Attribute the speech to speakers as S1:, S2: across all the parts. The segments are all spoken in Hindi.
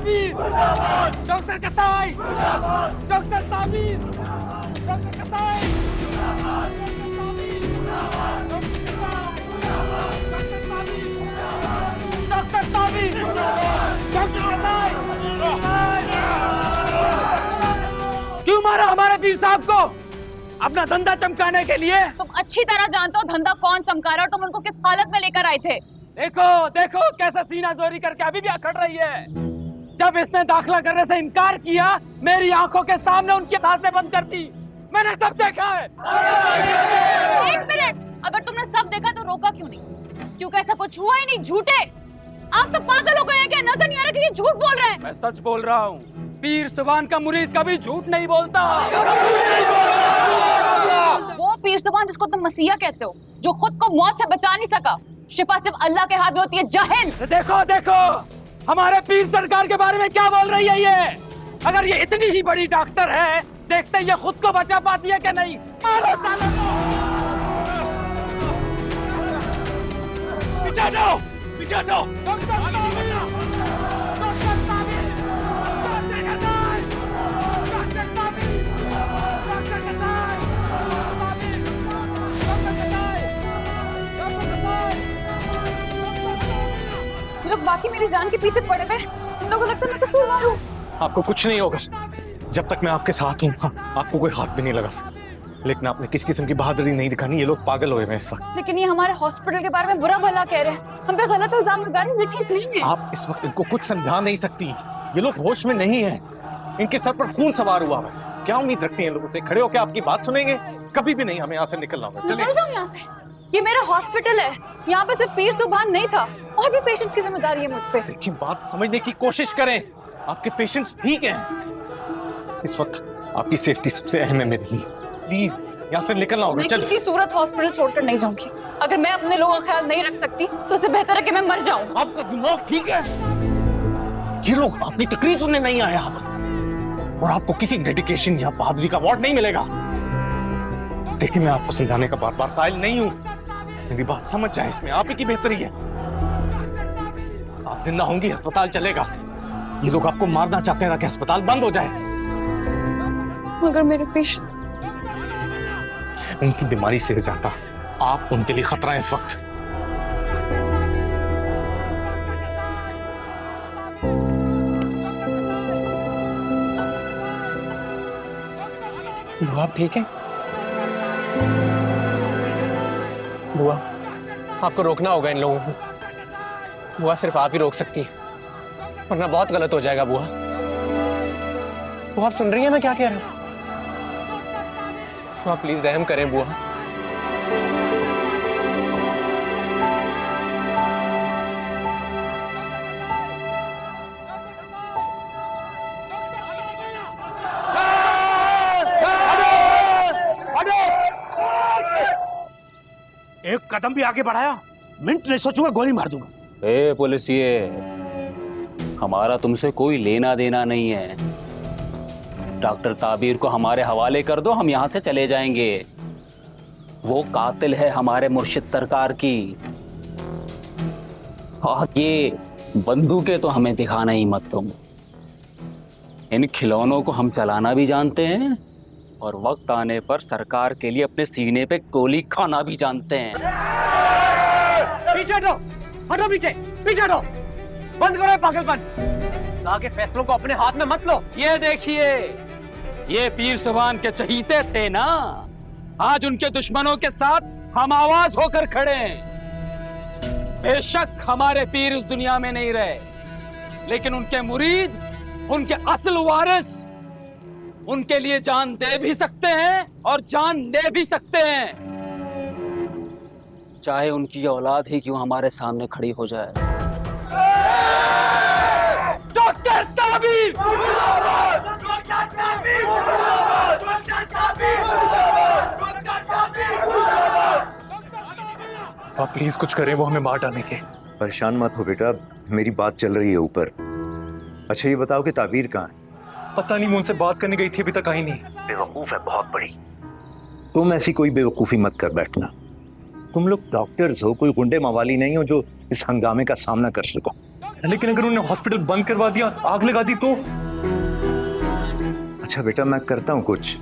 S1: ताबीर, डॉक्टर कसाई, डॉक्टर ताबीर, डॉक्टर कसाई, डॉक्टर ताबीर, डॉक्टर कसाई। क्यों मारा हमारे पीर साहब को? अपना धंधा चमकाने के लिए।
S2: तुम अच्छी तरह जानते हो धंधा कौन चमका रहा है और तुम उनको किस हालत में लेकर आए थे।
S1: देखो देखो कैसा सीना जोरी करके अभी भी अकड़ रही है। जब इसने दाखिला करने से इनकार किया, मेरी आंखों के सामने उनकी सांसें बंद कर दी। मैंने सब देखा है।
S2: एक मिनट, अगर तुमने सब देखा तो रोका क्यों नहीं? क्योंकि ऐसा कुछ हुआ ही नहीं। झूठे, आप सब पागल हो गए हैं क्या? नजर नहीं आ रहा कि ये झूठ बोल रहे हैं?
S1: मैं सच बोल रहा हूँ। पीर सुभान का मुरीद कभी झूठ नहीं बोलता।
S2: वो पीर सुभान जिसको तुम मसीहा कहते हो, जो खुद को मौत से बचा नहीं सका, शिफा सिर्फ अल्लाह के हाथ में होती है। जाहिल।
S1: देखो देखो हमारे पीर सरकार के बारे में क्या बोल रही है ये। अगर ये इतनी ही बड़ी डॉक्टर है, देखते ये खुद को बचा पाती है क्या नहीं? पीछे हटो, पीछे हटो।
S2: ये लोग बाकी मेरी जान के पीछे पड़े हुए। इन लोगों को लगता है मैं कसूरवार हूँ।
S3: आपको कुछ नहीं होगा जब तक मैं आपके साथ हूँ। आपको कोई हाथ भी नहीं लगा सकता। लेकिन आपने किस किस्म की बहादुरी नहीं दिखानी। ये लोग पागल हुए हैं इस वक्त।
S2: लेकिन ये हमारे हॉस्पिटल के बारे में बुरा भला कह रहे हैं, हम पे गलत इल्जाम लगा रहे हैं। ये ठीक नहीं है।
S3: आप इस वक्त इनको कुछ समझा नहीं सकती। ये लोग होश में नहीं है। इनके सर पर खून सवार हुआ है। क्या उम्मीद रखती हैं लोगों से? खड़े होकर आपकी बात सुनेंगे? कभी भी नहीं। हमें यहाँ से निकलना होगा।
S2: निकल जाओ यहाँ से। ये मेरा हॉस्पिटल है। यहाँ पे सिर्फ पीर सुभान नहीं था, और भी पेशेंट्स की जिम्मेदारी है मुझ पे।
S3: देखिए, बात समझने की कोशिश करें। आपके पेशेंट्स ठीक हैं। इस वक्त आपकी सेफ्टी सबसे अहम है मेरे लिए। प्लीज यहाँ से निकलना होगा।
S2: मैं किसी सूरत हॉस्पिटल छोड़कर नहीं जाऊंगी। अगर मैं अपने लोगों का ख्याल नहीं रख सकती तो इससे बेहतर है कि मैं मर जाऊं।
S3: आपका दिमाग ठीक है? ये लोग अपनी तकरीर सुनने नहीं आए यहाँ पर, और आपको किसी डेडिकेशन या बहादुरी का अवार्ड नहीं मिलेगा। देखिए, मैं आपको समझाने का बार बार कायल नहीं हूँ। मेरी बात समझ जाए, इसमें आप ही की बेहतरी है। आप जिंदा होंगी, अस्पताल चलेगा। ये लोग आपको मारना चाहते हैं ताकि अस्पताल बंद हो जाए।
S2: मगर मेरे पेशेंट,
S3: उनकी बीमारी से ज्यादा आप उनके लिए खतरा है इस वक्त। बुआ, आप ठीक हैं? बुआ, आपको रोकना होगा इन लोगों को। बुआ, सिर्फ आप ही रोक सकती हैं, वरना बहुत गलत हो जाएगा। बुआ, बुआ, आप सुन रही हैं मैं क्या कह रहा हूँ? बुआ, प्लीज रहम करें। बुआ,
S4: एक कदम भी आगे बढ़ाया, मिनट नहीं सोचूंगा, गोली मार दूंगा।
S5: ए पुलिसिए, हमारा तुमसे कोई लेना देना नहीं है। डॉक्टर ताबीर को हमारे हवाले कर दो, हम यहाँ से चले जाएंगे। वो कातिल है हमारे मुर्शिद सरकार की। और ये बंदूकें तो हमें दिखाना ही मत तुम। इन खिलौनों को हम चलाना भी जानते हैं, और वक्त आने पर सरकार के लिए अपने सीने पे गोली खाना भी जानते हैं।
S4: पीछे हटो, हटो पीछे, पीछे हटो। बंद करो पागलपन। आगे फैसलों को अपने हाथ में मत लो।
S1: ये देखिए, ये पीर सुभान के चहीते थे ना, आज उनके दुश्मनों के साथ हम आवाज होकर खड़े हैं। बेशक हमारे पीर इस दुनिया में नहीं रहे, लेकिन उनके मुरीद, उनके असल वारिस उनके लिए जान दे भी सकते हैं और जान ले भी सकते हैं,
S5: चाहे उनकी औलाद ही क्यों हमारे सामने खड़ी हो जाए।
S1: डॉक्टर ताबीर!
S3: आप प्लीज कुछ करें, वो हमें मार डालेंगे।
S6: परेशान मत हो बेटा, मेरी बात चल रही है ऊपर। अच्छा ये बताओ कि ताबीर कहाँ है?
S3: पता नहीं, मैं उनसे बात करने गई थी, अभी तक आई नहीं।
S6: बेवकूफ है बहुत बड़ी। तुम ऐसी कोई बेवकूफी मत कर बैठना। तुम लोग डॉक्टर्स हो, कोई गुंडे मवाली नहीं हो जो इस हंगामे का सामना कर सको।
S3: लेकिन अगर उन्होंने हॉस्पिटल बंद करवा दिया, आग लगा दी तो?
S6: अच्छा बेटा, मैं करता हूँ कुछ।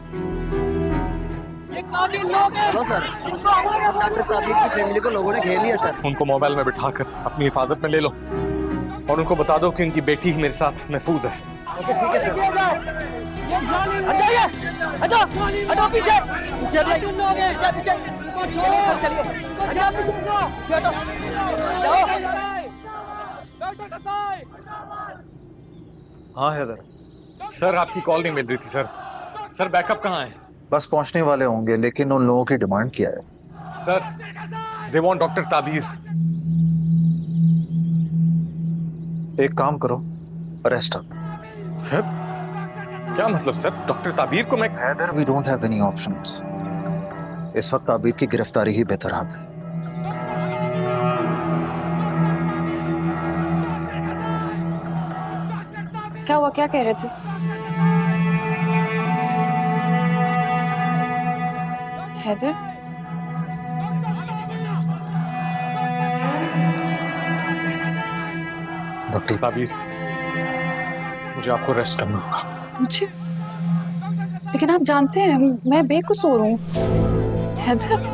S4: डॉक्टर ताबीर की फैमिली को लोगों ने घेर लिया सर।
S3: उनको मोबाइल में बिठाकर अपनी हिफाजत में ले लो और उनको बता दो कि उनकी बेटी मेरे साथ महफूज है।
S4: ओके ठीक है सर। हट जाइए, हटो हटो पीछे पीछे पीछे इनको छोड़ो सर, चलिए हटो पीछे हटो जाओ।
S7: हाँ हैदर,
S3: सर आपकी कॉल नहीं मिल रही थी सर। सर बैकअप कहाँ है?
S7: बस पहुंचने वाले होंगे, लेकिन उन लोगों की डिमांड क्या है?
S3: Sir they want doctor Tabir.
S7: एक काम करो, अरेस्ट कर।
S3: सर क्या मतलब सर? डॉक्टर ताबीर को मैं...
S7: Haider, we don't have any options. इस वक्त ताबीर की गिरफ्तारी ही बेहतर हाल है।
S2: क्या हुआ, क्या कह रहे थे? हैदर,
S3: डॉक्टर ताबीर, मुझे आपको रेस्ट करना होगा।
S2: मुझे? लेकिन आप जानते हैं मैं बेकसूर हूँ। हैदर,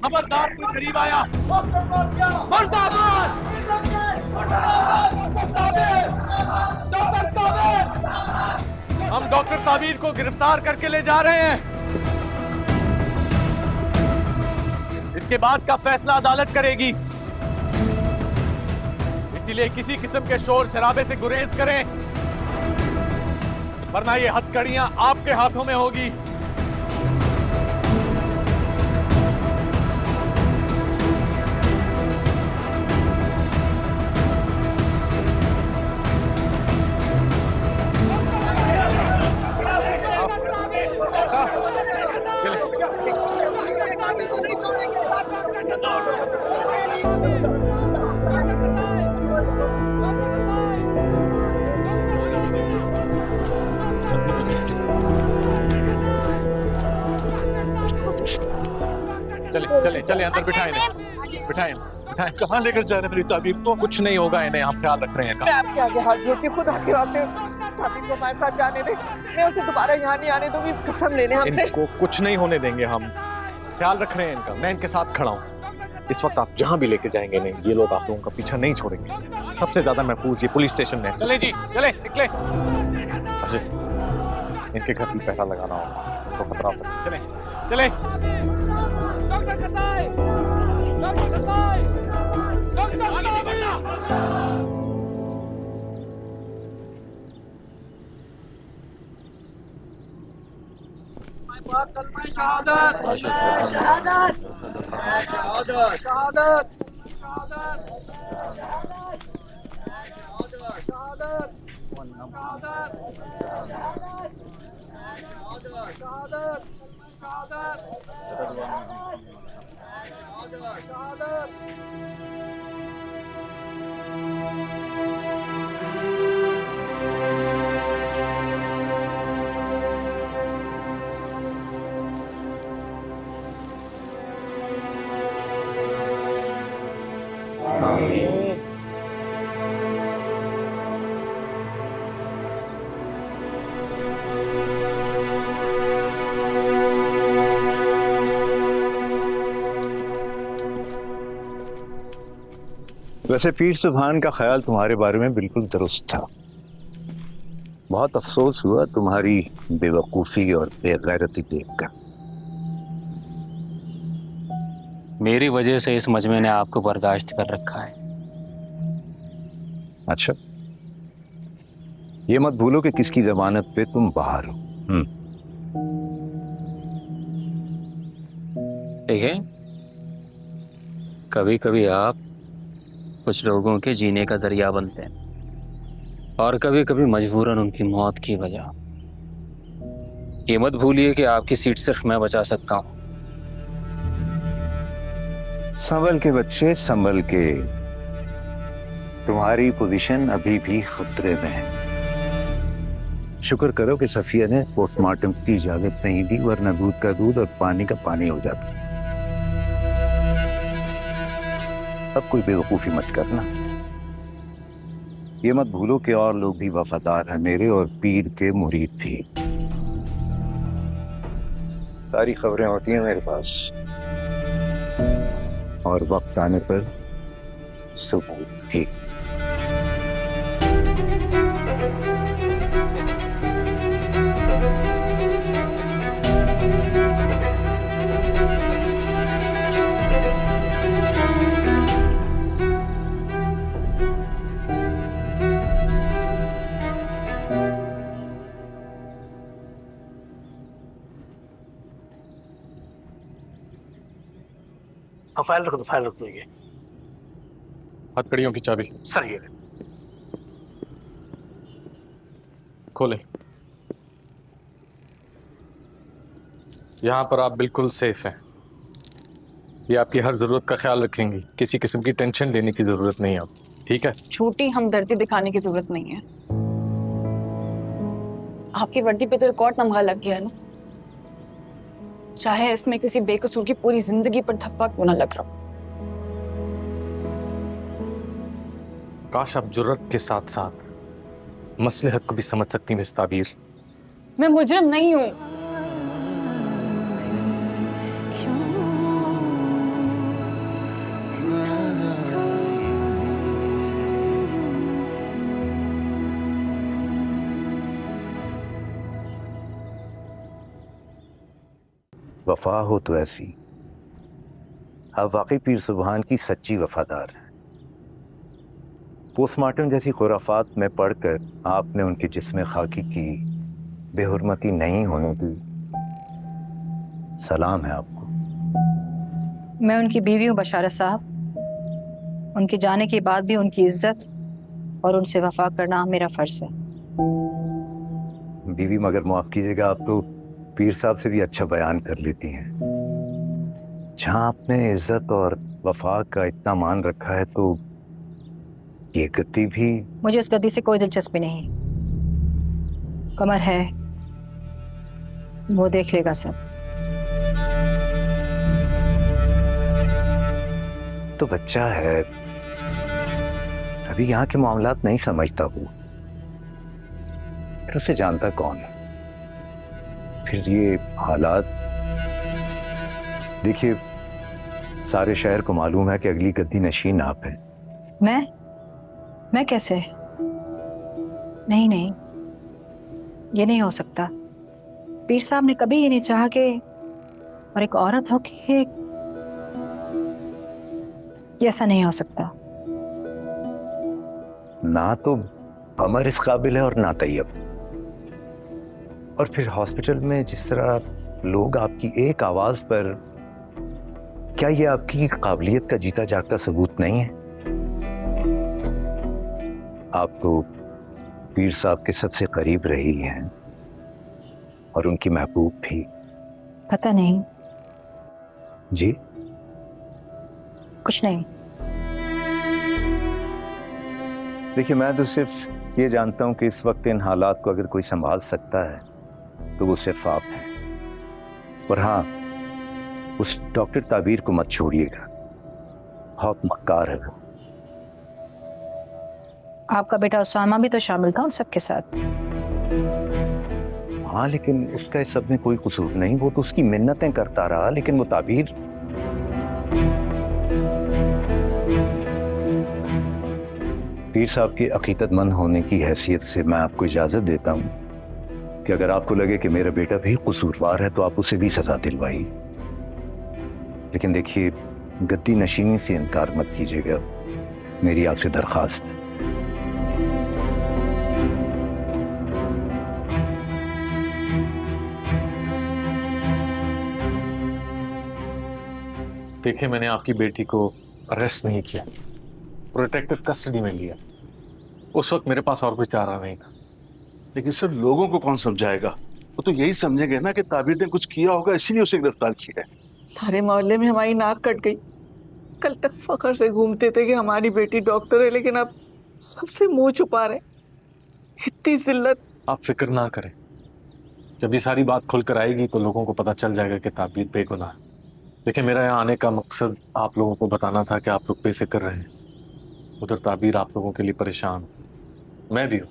S3: खबरदार कोई करीब आया। हम डॉक्टर ताबीर को गिरफ्तार करके ले जा रहे हैं। इसके बाद का फैसला अदालत करेगी, इसीलिए किसी किस्म के शोर शराबे से गुरेज करें, वरना ये हथकड़ियां आपके हाथों में होगी। चले चले अंदर बिठाएं, बिठाएं बिठाएं। कहाँ लेकर जा रहे हैं मेरी ताबीर को? कुछ नहीं होगा इन्हें, हम ख्याल रख रहे हैं।
S8: मैं आपके आगे हाथ जोड़ती हूँ, खुदा के वास्ते ताबीर को हमारे साथ जाने दे। मैं उसे दोबारा यहाँ नहीं आने दूंगी, कसम लेने हमसे।
S3: इनको कुछ नहीं होने देंगे हम, ख्याल रख रहे हैं इनका। मैं इनके साथ खड़ा हूँ। इस वक्त आप जहाँ भी लेके जाएंगे नहीं, ये लोग आप लोगों का पीछा नहीं छोड़ेंगे। सबसे ज्यादा महफूज ये पुलिस स्टेशन में। चले जी, चले निकले। अच्छा, इनके घर भी पहरा लगाना होगा तो खतरा होगा। चले चले।
S6: वैसे पीर सुभान का ख्याल तुम्हारे बारे में बिल्कुल दुरुस्त था। बहुत अफसोस हुआ तुम्हारी बेवकूफ़ी और बेगैरती देखकर।
S5: मेरी वजह से इस मजमे ने आपको बर्दाश्त कर रखा है।
S6: अच्छा, ये मत भूलो कि किसकी जमानत पे तुम बाहर हो।
S5: देखिए, कभी कभी आप कुछ लोगों के जीने का जरिया बनते हैं और कभी कभी मजबूरन उनकी मौत की वजह। ये मत भूलिए कि आपकी सीट सिर्फ मैं बचा सकता हूँ।
S6: संभल के बच्चे, संभल के। तुम्हारी पोजीशन अभी भी खतरे में है। शुक्र करो कि सफिया ने पोस्टमार्टम की इजाजत नहीं दी, वरना दूध का दूध और पानी का पानी हो जाता। अब कोई बेवकूफी मत करना। ये मत भूलो कि और लोग भी वफादार हैं मेरे, और पीर के मुरीद भी। सारी खबरें होती हैं मेरे पास, और वक्त आने पर सबूत भी।
S3: फाइल रख दो, फाइल रख दो। ये
S1: हथकड़ियों की चाबी
S3: सर, ये
S1: खोले। यहाँ पर आप बिल्कुल सेफ हैं। ये आपकी हर जरूरत का ख्याल रखेंगी, किसी किस्म की टेंशन लेने की जरूरत नहीं है आप, ठीक है?
S2: छोटी हमदर्दी दिखाने की जरूरत नहीं है। आपकी वर्दी पे तो एक और तमगा लग गया है ना, चाहे इसमें किसी बेकसूर की पूरी जिंदगी पर धब्बा क्यों ना लग रहा।
S1: काश आप जुर्रत के साथ साथ मसलहत को भी समझ सकती मिस ताबीर।
S2: मैं मुजरिम नहीं हूं।
S6: वफा हो तो ऐसी। आप वाकई पीर सुबहान की सच्ची वफादार हैं। पोस्टमार्टम जैसी खुराफात में पढ़कर आपने उनके जिस्म खाकी की बेहुरमती नहीं होने दी। सलाम है आपको।
S9: मैं उनकी बीवी हूँ बशारत साहब। उनके जाने के बाद भी उनकी इज्जत और उनसे वफा करना मेरा फर्ज है।
S6: बीवी, मगर माफ कीजिएगा, आप तो पीर साहब से भी अच्छा बयान कर लेती हैं। जहां आपने इज्जत और वफा का इतना मान रखा है, तो ये गद्दी भी।
S9: मुझे इस गद्दी से कोई दिलचस्पी नहीं। कमर है, वो देख लेगा सब।
S6: तो बच्चा है, अभी यहाँ के मामलात नहीं समझता वो, फिर उसे जानता कौन है। फिर ये हालात देखिए, सारे शहर को मालूम है कि अगली गद्दी नशीन आप है।
S9: मैं कैसे? नहीं, ये नहीं हो सकता। पीर साहब ने कभी ये नहीं चाहा कि और एक औरत हो कि ये ऐसा नहीं हो सकता।
S6: ना तो अमर इस काबिल है और ना तैयब। और फिर हॉस्पिटल में जिस तरह लोग आपकी एक आवाज पर, क्या ये आपकी काबिलियत का जीता जागता सबूत नहीं है? आप तो पीर साहब के सबसे करीब रही हैं और उनकी महबूब भी।
S9: पता नहीं।
S6: जी
S9: कुछ नहीं।
S6: देखिए, मैं तो सिर्फ ये जानता हूं कि इस वक्त इन हालात को अगर कोई संभाल सकता है तो वो सिर्फ आप हैं। और हाँ, उस डॉक्टर ताबीर को मत छोड़िएगा, बहुत मक्कार है वो।
S9: आपका बेटा उसामा भी तो शामिल था उन सबके साथ।
S6: हाँ, लेकिन उसका इस सब में कोई कसूर नहीं। वो तो उसकी मिन्नतें करता रहा, लेकिन वो ताबीर। पीर साहब के अकीदतमंद होने की हैसियत से मैं आपको इजाजत देता हूं कि अगर आपको लगे कि मेरा बेटा भी कसूरवार है तो आप उसे भी सजा दिलवाइए। लेकिन देखिए, गद्दी नशीनी से इनकार मत कीजिएगा, मेरी आपसे दरखास्त है।
S1: देखिए, मैंने आपकी बेटी को अरेस्ट नहीं किया, प्रोटेक्टिव कस्टडी में लिया। उस वक्त मेरे पास और कोई चारा नहीं था।
S10: लेकिन सर, लोगों को कौन समझाएगा वो तो यही समझेंगे ना कि ताबिर ने कुछ किया होगा, इसीलिए उसे गिरफ्तार किया है।
S8: सारे मोहल्ले में हमारी नाक कट गई। कल तक फखर से घूमते थे कि हमारी बेटी डॉक्टर है, लेकिन अब सबसे मुंह छुपा रहे। इतनी जिल्लत।
S3: आप फिक्र ना करें, जब ये सारी बात खुलकर आएगी तो लोगों को पता चल जाएगा कि ताबीर बेगुनाह है। देखिए, मेरा यहाँ आने का मकसद आप लोगों को बताना था कि आप लोग बेफिक्र रहें। उधर ताबीर आप लोगों के लिए परेशान, मैं भी हूँ।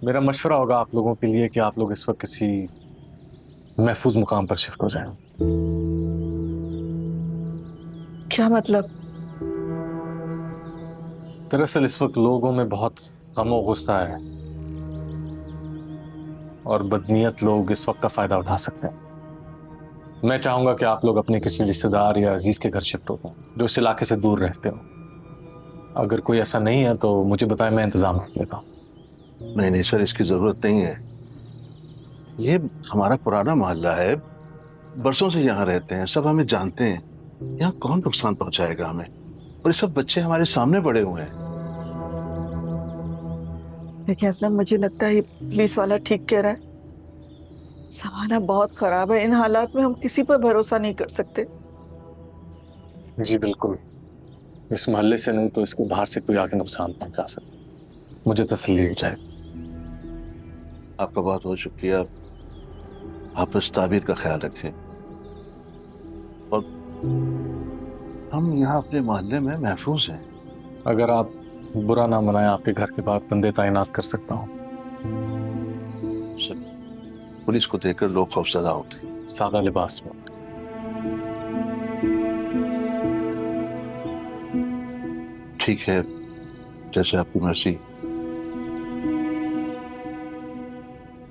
S3: मेरा मशवरा होगा आप लोगों के लिए कि आप लोग इस वक्त किसी महफूज मुकाम पर शिफ्ट हो जाएं।
S8: क्या मतलब?
S3: दरअसल इस वक्त लोगों में बहुत गम गुस्सा है और बदनीयत लोग इस वक्त का फायदा उठा सकते हैं। मैं चाहूंगा कि आप लोग अपने किसी रिश्तेदार या अजीज के घर शिफ्ट हो जो इस इलाके से दूर रहते हो। अगर कोई ऐसा नहीं है तो मुझे बताएं, मैं इंतजाम कर लेता हूँ।
S10: नहीं सर, इसकी जरूरत नहीं है। ये हमारा पुराना मोहल्ला है, बरसों से यहाँ रहते हैं, सब हमें जानते हैं। यहाँ कौन नुकसान पहुंचाएगा हमें? और ये सब बच्चे हमारे सामने बड़े हुए हैं।
S8: लेकिन असलम, मुझे लगता है ये पुलिस वाला ठीक कह रहा है। जमाना बहुत खराब है, इन हालात में हम किसी पर भरोसा नहीं कर सकते।
S3: जी बिल्कुल, इस मोहल्ले से नहीं तो इसके बाहर से कोई आके नुकसान पहुंचा सकता। मुझे तसल्ली हो जाए।
S10: आपका बहुत बहुत शुक्रिया। आप इस ताबीर का ख्याल रखें और हम यहाँ अपने मोहल्ले में महफूज हैं।
S3: अगर आप बुरा ना मनाएं, आपके घर के बाहर बंदे तैनात कर सकता हूँ।
S10: पुलिस को देखकर लोग खौफजदा होते हैं।
S3: सादा लिबास में।
S10: ठीक है, जैसे आपकी मर्जी।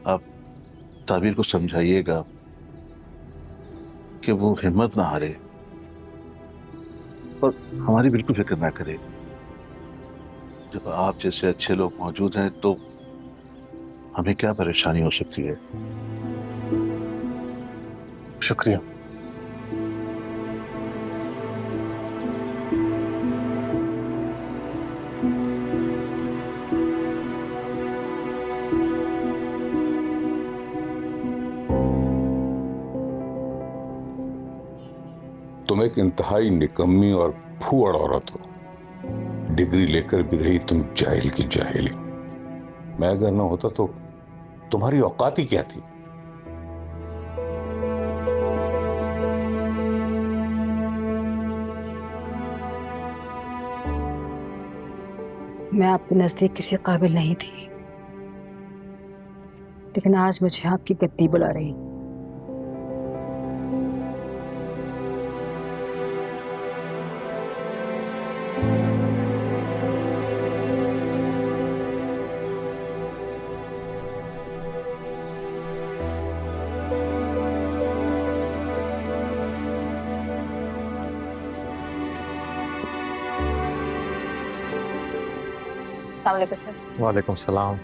S10: आप ताबीर को समझाइएगा कि वो हिम्मत ना हारे और हमारी बिल्कुल फिक्र ना करे। जब आप जैसे अच्छे लोग मौजूद हैं तो हमें क्या परेशानी हो सकती है।
S3: शुक्रिया।
S11: तुम एक इंतहाई निकम्मी और फूहड़ औरत हो। डिग्री लेकर भी रही तुम जाहिल की जाहिली। मैं अगर न होता तो तुम्हारी औकात ही क्या थी?
S9: मैं आपके नजदीक किसी काबिल नहीं थी, लेकिन आज मुझे आपकी गद्दी बुला रही।
S3: वालेकुम सलाम।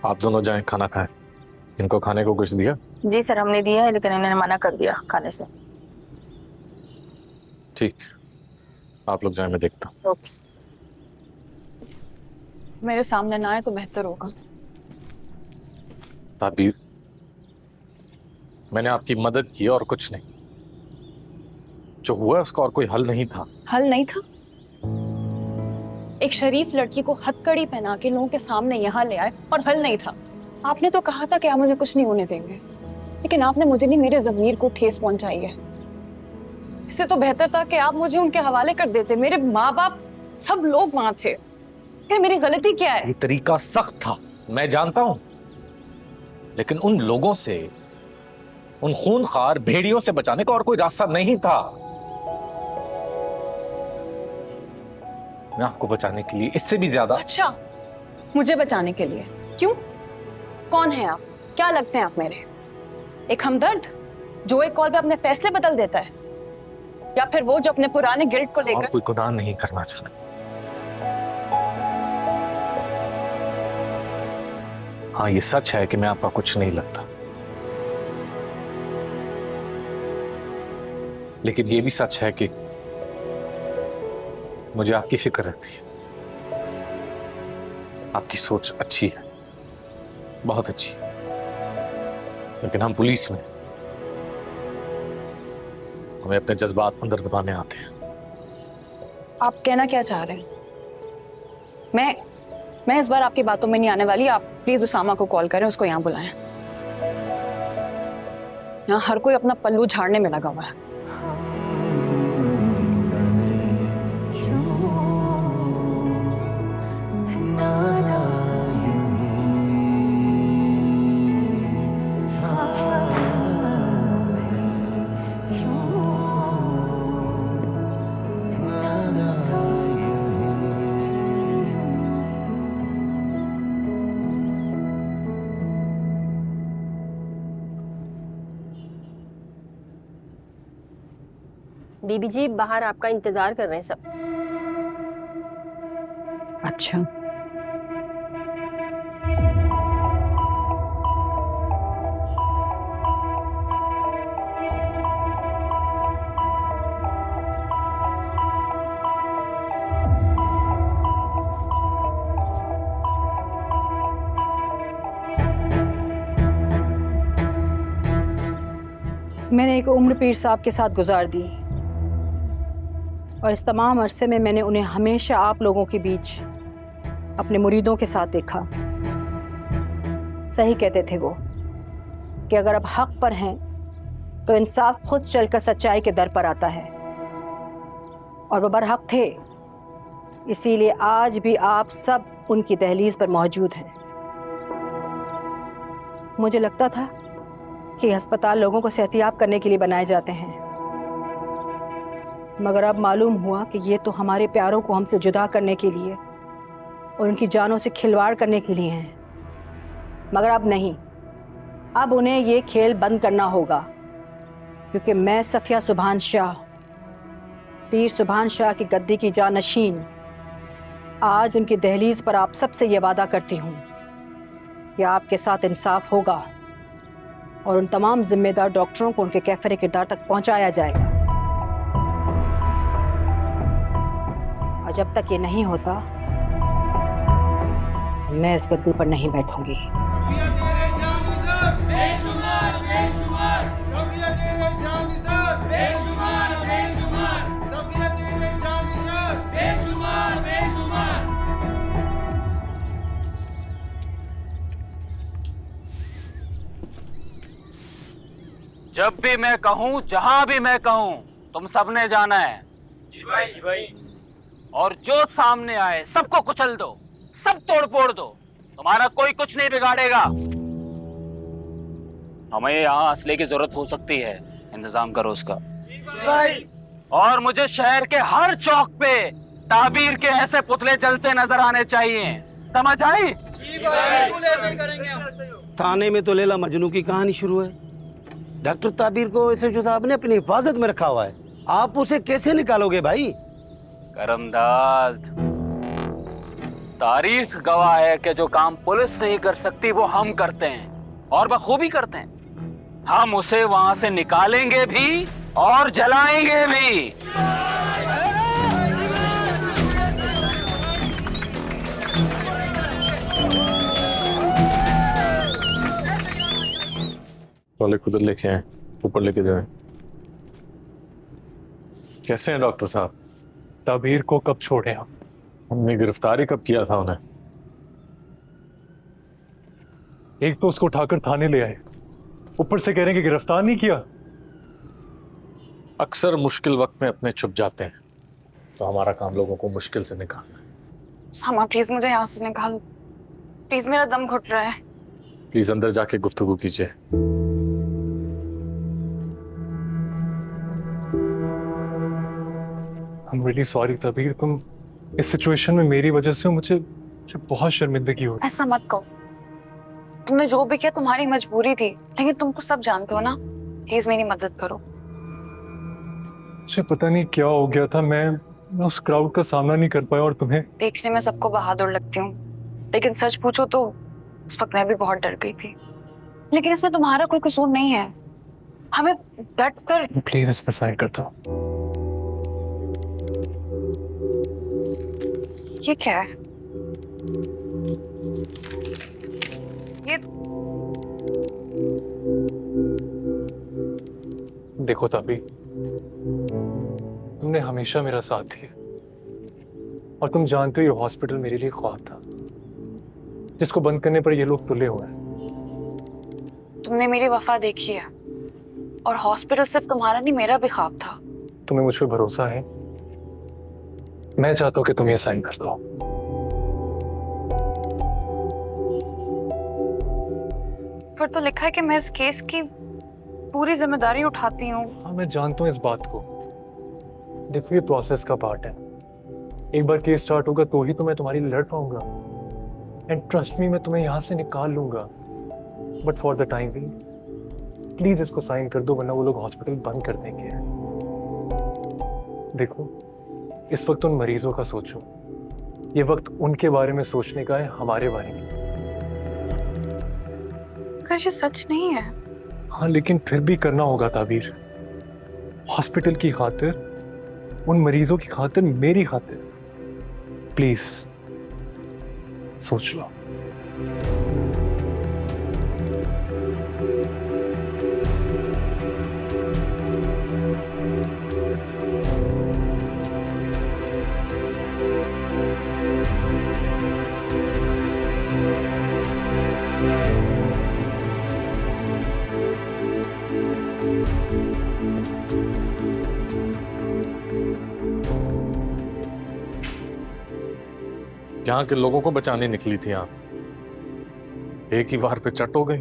S3: आप दोनों जाएं, खाना खाएं। इनको खाने को कुछ दिया?
S12: जी सर, हमने दिया है, लेकिन इन्होंने मना कर दिया खाने से।
S3: ठीक, आप लोग जाएं, मैं देखता हूँ।
S12: ओके।
S2: मेरे सामने ना आए तो बेहतर होगा।
S3: ताबीर, मैंने आपकी मदद की और कुछ नहीं। जो हुआ उसका और कोई हल नहीं था।
S2: हल नहीं था? एक शरीफ लड़की को हथकड़ी पहना के लोगों के सामने यहाँ ले आए और हल नहीं था? आपने तो कहा था कि आप मुझे कुछ नहीं होने देंगे, लेकिन आपने मुझे नहीं, मेरे ज़मीर को ठेस पहुंचाई है। इससे तो बेहतर था कि आप मुझे उनके हवाले कर देते। मेरे माँ बाप सब लोग वहां थे। फिर मेरी गलती क्या है?
S3: ये तरीका सख्त था, मैं जानता हूं, लेकिन उन लोगों से, उन खूनखार भेड़ियों से बचाने का और कोई रास्ता नहीं था। मैं आपको बचाने के लिए इससे भी ज्यादा।
S2: अच्छा, मुझे बचाने के लिए? क्यों? कौन है आप? क्या लगते हैं आप मेरे? एक हमदर्द जो एक कॉल पे अपने फैसले बदल देता है, या फिर वो जो अपने पुराने गिल्ट को लेकर?
S3: आप कोई गुनाह नहीं करना चाहते। हाँ, ये सच है कि मैं आपका कुछ नहीं लगता, लेकिन ये भी सच है कि मुझे आपकी फिक्र रहती है। आपकी सोच अच्छी है, बहुत अच्छी है। लेकिन हम पुलिस में, हमें अपने जज्बात अंदर दबाने आते हैं।
S2: आप कहना क्या चाह रहे हैं? मैं इस बार आपकी बातों में नहीं आने वाली। आप प्लीज उसामा को कॉल करें, उसको यहाँ बुलाएं। यहाँ हर कोई अपना पल्लू झाड़ने में लगा हुआ है।
S12: बीबी जी बाहर आपका इंतजार कर रहे हैं सब।
S9: अच्छा, मैंने एक उम्र पीर साहब के साथ गुजार दी और इस तमाम अरसे में मैंने उन्हें हमेशा आप लोगों के बीच अपने मुरीदों के साथ देखा। सही कहते थे वो कि अगर आप हक पर हैं तो इंसाफ खुद चलकर सच्चाई के दर पर आता है, और वो बरहक थे। इसीलिए आज भी आप सब उनकी दहलीज पर मौजूद हैं। मुझे लगता था कि अस्पताल लोगों को सेहतियाब करने के लिए बनाए जाते हैं, मगर अब मालूम हुआ कि ये तो हमारे प्यारों को हमसे जुदा करने के लिए और उनकी जानों से खिलवाड़ करने के लिए हैं। मगर अब नहीं, अब उन्हें ये खेल बंद करना होगा, क्योंकि मैं सफिया सुभान शाह, पीर सुभान शाह की गद्दी की जानशीन, आज उनकी दहलीज पर आप सबसे ये वादा करती हूँ कि आपके साथ इंसाफ होगा और उन तमाम जिम्मेदार डॉक्टरों को उनके कैफरे किरदार तक पहुंचाया जाएगा। और जब तक ये नहीं होता, मैं इस गद्दी पर नहीं बैठूंगी।
S5: जब भी मैं कहूं, जहां भी मैं कहूं, तुम सबने जाना है। जी भाई, जी भाई। और जो सामने आए सबको कुचल दो, सब तोड़ फोड़ दो, तुम्हारा कोई कुछ नहीं बिगाड़ेगा। हमें यहाँ असले की जरूरत हो सकती है, इंतजाम करो उसका। भाई। और मुझे शहर के हर चौक पे ताबीर के ऐसे पुतले जलते नजर आने चाहिए, समझ आई?
S4: बिल्कुल ऐसे ही करेंगे हम।
S13: थाने में तो लैला मजनू की कहानी शुरू है। डॉक्टर ताबीर को ऐसे जो आपने अपनी हिफाजत में रखा हुआ है, आप उसे कैसे निकालोगे भाई?
S5: करमदाद, तारीख गवाह है कि जो काम पुलिस नहीं कर सकती वो हम करते हैं, और बखूबी करते हैं। हम उसे वहां से निकालेंगे भी और जलाएंगे भी।
S3: वाले खुद लेके आए, ऊपर लेके जाए। कैसे हैं डॉक्टर साहब?
S14: ताबीर को कब छोड़े हम?
S3: हमने गिरफ्तारी कब किया था उन्हें?
S14: एक तो उसको उठाकर थाने ले आए, ऊपर से कह रहे हैं कि गिरफ्तार नहीं किया।
S3: अक्सर मुश्किल वक्त में अपने छुप जाते हैं, तो हमारा काम लोगों को मुश्किल से निकालना है।
S2: सामा प्लीज मुझे यहाँ से निकाल, प्लीज मेरा दम घुट रहा है।
S3: प्लीज अंदर जाके गुफ्तगू कीजिए।
S14: I'm really sorry ताबीर, तुम इस सिचुएशन में मेरी वजह से मुझे बहुत शर्मिंदगी हो रही है।
S2: ऐसा मत कहो, तुमने जो भी किया तुम्हारी मजबूरी थी, लेकिन तुम तो सब जानते हो ना। प्लीज मेरी मदद करो।
S14: मुझे पता नहीं क्या हो गया था, मैं उस क्राउड का सामना नहीं कर पाया, और तुम्हें
S2: देखने में सबको बहादुर लगती हूँ, लेकिन सच पूछो तो उस वक्त मैं भी बहुत डर गई थी। लेकिन इसमें तुम्हारा कोई कसूर नहीं है। हमें डट कर
S14: प्लीज इस पर साइन कर दो।
S2: ये क्या है? ये
S14: देखो ताबी, तुमने हमेशा मेरा साथ दिया और तुम जानते हो ये हॉस्पिटल मेरे लिए ख्वाब था जिसको बंद करने पर ये लोग तुले हुए हैं।
S2: तुमने मेरी वफा देखी है और हॉस्पिटल सिर्फ तुम्हारा नहीं, मेरा भी ख्वाब था।
S14: तुम्हें मुझ पर भरोसा है? मैं चाहता हूं कि तुम ये साइन कर दो।
S2: फिर तो लिखा है कि मैं इस केस की पूरी जिम्मेदारी उठाती हूँ।
S14: हाँ, मैं जानता हूँ इस बात को। देखो, ये प्रोसेस का पार्ट है। एक बार केस स्टार्ट होगा तो ही तो मैं तुम्हारी लड़ पाऊंगा। एंड ट्रस्ट मी, मैं तुम्हें यहाँ से निकाल लूंगा। But for the time being please इसको साइन कर दो, वरना वो लोग हॉस्पिटल बंद कर देंगे। देखो, इस वक्त उन मरीजों का सोचो, ये वक्त उनके बारे में सोचने का है, हमारे बारे में।
S2: अगर ये सच नहीं है।
S14: हाँ, लेकिन फिर भी करना होगा ताबीर। हॉस्पिटल की खातिर, उन मरीजों की खातिर, मेरी खातिर। प्लीज सोच लो।
S3: यहाँ के लोगों को बचाने निकली थी आप, एक ही बार पे चट हो गई।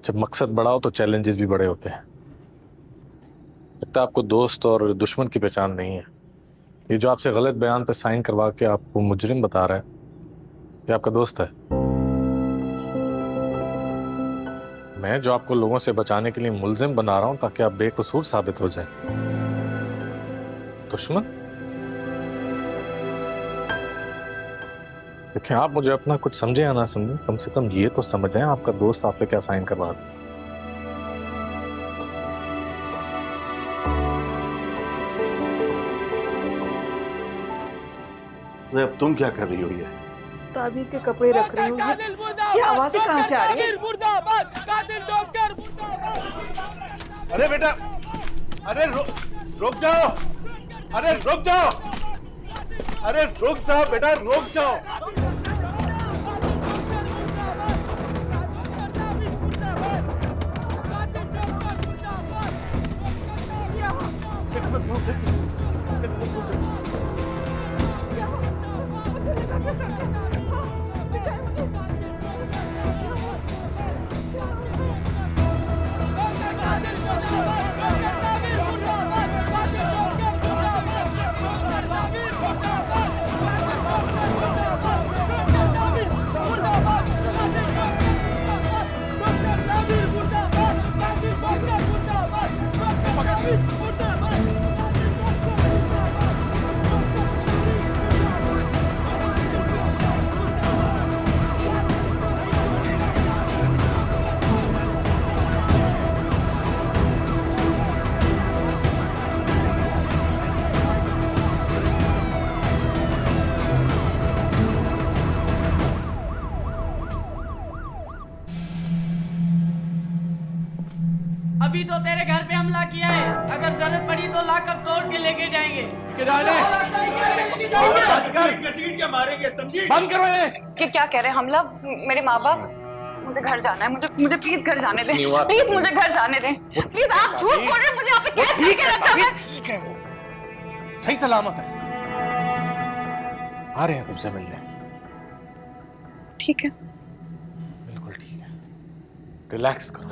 S3: जब मकसद बड़ा हो तो चैलेंजेस भी बड़े होते हैं। लगता है आपको दोस्त और दुश्मन की पहचान नहीं है। ये जो आपसे गलत बयान पे साइन करवा के आपको मुजरिम बता रहा है, ये आपका दोस्त है। मैं जो आपको लोगों से बचाने के लिए मुलजिम बना रहा हूं ताकि आप बेकसूर साबित हो जाएं। दुश्मन? देखिए, आप मुझे अपना कुछ समझे या ना समझे, कम से कम ये तो समझ जाएं आपका दोस्त आप पे क्या साइन करवा रहा है।
S10: अब तुम क्या कर रही हो? ये
S8: ताबीर के कपड़े रख रही हूँ। ये आवाजें कहाँ से आ रही है?
S10: अरे बेटा, अरे रुक जाओ, अरे रुक जाओ, अरे रुक जाओ बेटा, रुक जाओ।
S4: अभी तो तेरे घर पे हमला किया है, अगर जरूरत पड़ी तो लाकअप तोड़ के लेके जाएंगे।
S1: बंद करो ये।
S2: कि क्या कह रहे हैं हमला? मेरे माँ बाप? मुझे घर जाना है, मुझे प्लीज घर जाने दें। प्लीज मुझे घर जाने दें। प्लीज, आप झूठ बोल रहे हैं, मुझे यहाँ पे कैद करके रखा है।
S3: ठीक है, वो सही सलामत है। आ रहे हैं तुमसे मिलने।
S2: ठीक है,
S3: बिल्कुल ठीक है, रिलैक्स करो।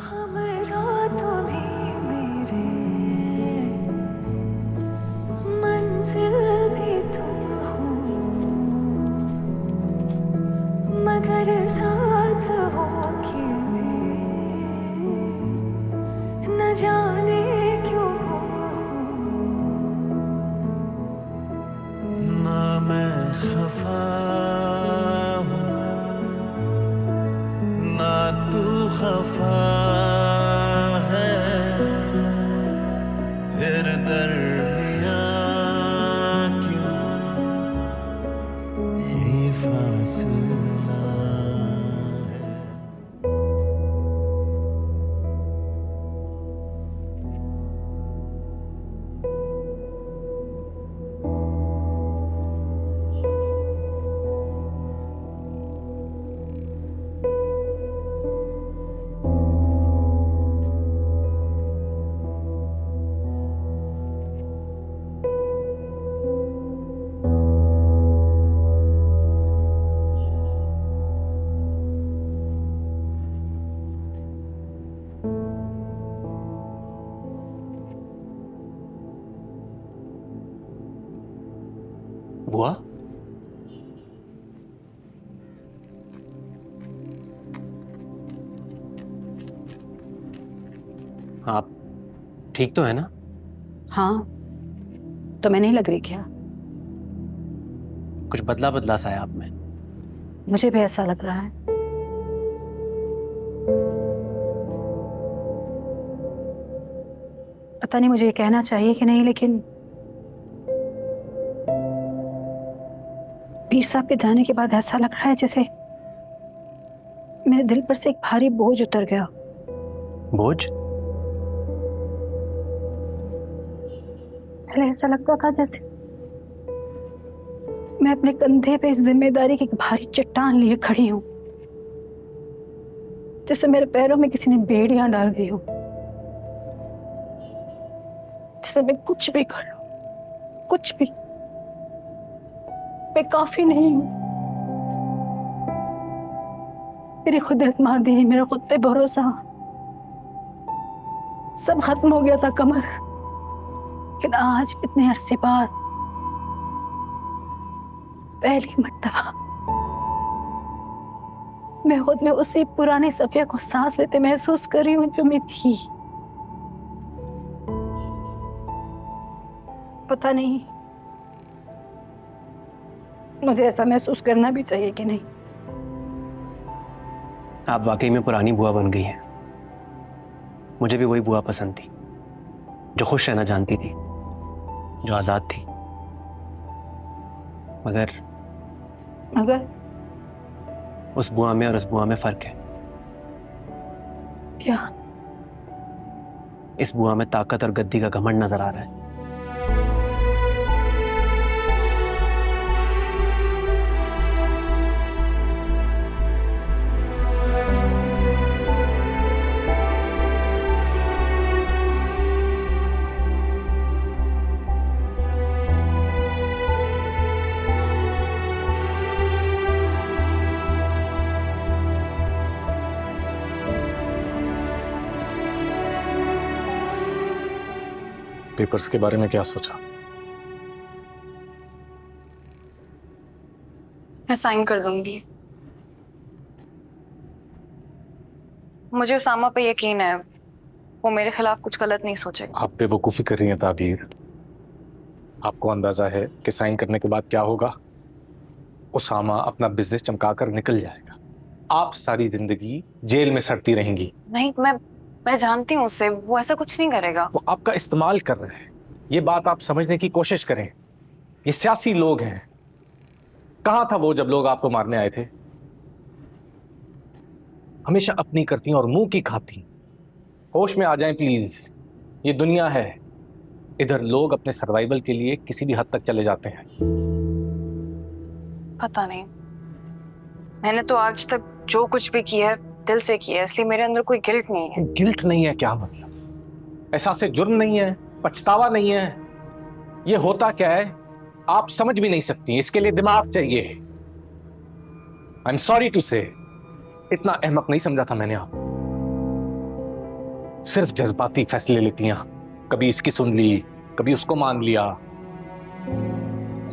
S15: मगर साथ हो के न जाने क्यों गुम हो। ना मैं खफा हूँ ना तू खफा है, फिर दरमिया क्यों ये फासला।
S3: बुआ, आप ठीक तो है ना?
S9: हाँ, तो मैं नहीं लग रही क्या?
S3: कुछ बदला बदला सा है आप में।
S9: मुझे भी ऐसा लग रहा है। पता नहीं मुझे ये कहना चाहिए कि नहीं, लेकिन पीर साहब के जाने के बाद ऐसा लग रहा है जैसे मेरे दिल पर से एक भारी बोझ उतर गया।
S3: बोझ?
S9: पहले ऐसा लगता था जैसे मैं अपने कंधे पे जिम्मेदारी की एक भारी चट्टान लिए खड़ी हूं, जैसे मेरे पैरों में किसी ने बेड़ियां डाल दी हो, जैसे मैं कुछ भी कर लूं, कुछ भी, मैं काफी नहीं हूं। मेरी खुद एतमादी, मेरा खुद पे भरोसा सब खत्म हो गया था कमर। लेकिन आज इतने अरसे बाद पहली मर्तबा मैं खुद में उसी पुराने सफिया को सांस लेते महसूस कर रही हूं जो मैं थी। पता नहीं मुझे ऐसा महसूस करना भी चाहिए कि नहीं।
S3: आप वाकई में पुरानी बुआ बन गई हैं। मुझे भी वही बुआ पसंद थी जो खुश रहना जानती थी, जो आजाद थी। मगर उस बुआ में और उस बुआ में फर्क है।
S9: क्या?
S3: इस बुआ में ताकत और गद्दी का घमंड नजर आ रहा है।
S14: पेपर्स के बारे में क्या सोचा?
S2: मैं साइन कर दूंगी। मुझे उसामा पे यकीन है, वो मेरे खिलाफ कुछ गलत नहीं सोचेगा।
S14: आप बेवकूफ़ी कर रही हैं ताबीर। आपको अंदाजा है कि साइन करने के बाद क्या होगा? उसामा अपना बिजनेस चमकाकर निकल जाएगा। आप सारी जिंदगी जेल में सड़ती रहेंगी।
S2: नहीं, मैं जानती हूँ उससे, वो ऐसा कुछ नहीं करेगा।
S14: वो आपका इस्तेमाल कर रहे हैं। ये बात आप समझने की कोशिश करें। ये सियासी लोग हैं। कहाँ था वो जब लोग आपको मारने आए थे? हमेशा अपनी करती और मुंह की खाती। होश में आ जाएं प्लीज। ये दुनिया है, इधर लोग अपने सर्वाइवल के लिए किसी भी हद तक चले जाते हैं।
S2: पता नहीं, मैंने तो आज तक जो कुछ भी किया है दिल से किया है, इसलिए मेरे अंदर कोई गिल्ट नहीं है।
S14: गिल्ट नहीं है क्या मतलब? एहसास जुर्म नहीं है, पछतावा नहीं है। ये होता क्या है आप समझ भी नहीं सकती। इसके लिए दिमाग चाहिए। आई एम सॉरी टू से, इतना अहमक नहीं समझा था मैंने आप। सिर्फ जज्बाती फैसले लेती हैं। कभी इसकी सुन ली, कभी उसको मान लिया।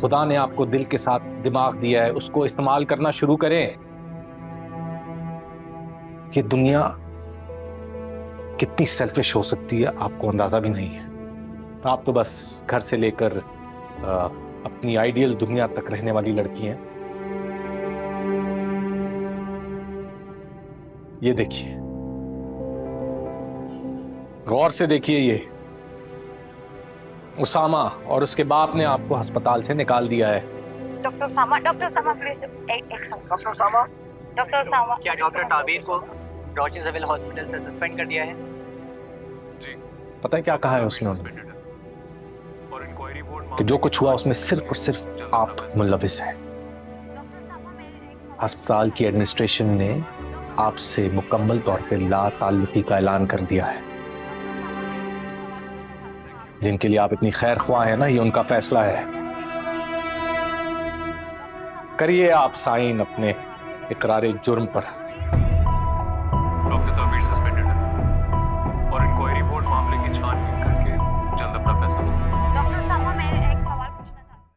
S14: खुदा ने आपको दिल के साथ दिमाग दिया है, उसको इस्तेमाल करना शुरू करें। ये दुनिया कितनी सेल्फिश हो सकती है आपको अंदाजा भी नहीं है। आप तो बस घर से लेकर अपनी आइडियल दुनिया तक रहने वाली लड़की हैं। ये देखिए, गौर से देखिए। ये उसामा और उसके बाप ने आपको अस्पताल से निकाल दिया है।
S9: डॉक्टर सामा प्लीज एक डॉक्टर सामा क्या डॉक्टर ताबीर को रॉचिंसविल हॉस्पिटल से सस्पेंड कर दिया है?
S14: जी। पता है क्या कहा है उसने? कि जो कुछ हुआ उसमें सिर्फ और सिर्फ आप मुल्लविस हैं। अस्पताल की एडमिनिस्ट्रेशन ने आपसे मुकम्मल तौर पे ला ताल्लुकी का ऐलान कर दिया है। जिनके लिए आप इतनी खैर ख्वाह हैं ना, ये उनका फैसला है। करिए आप साइन अपने इकरारे जुर्म पर।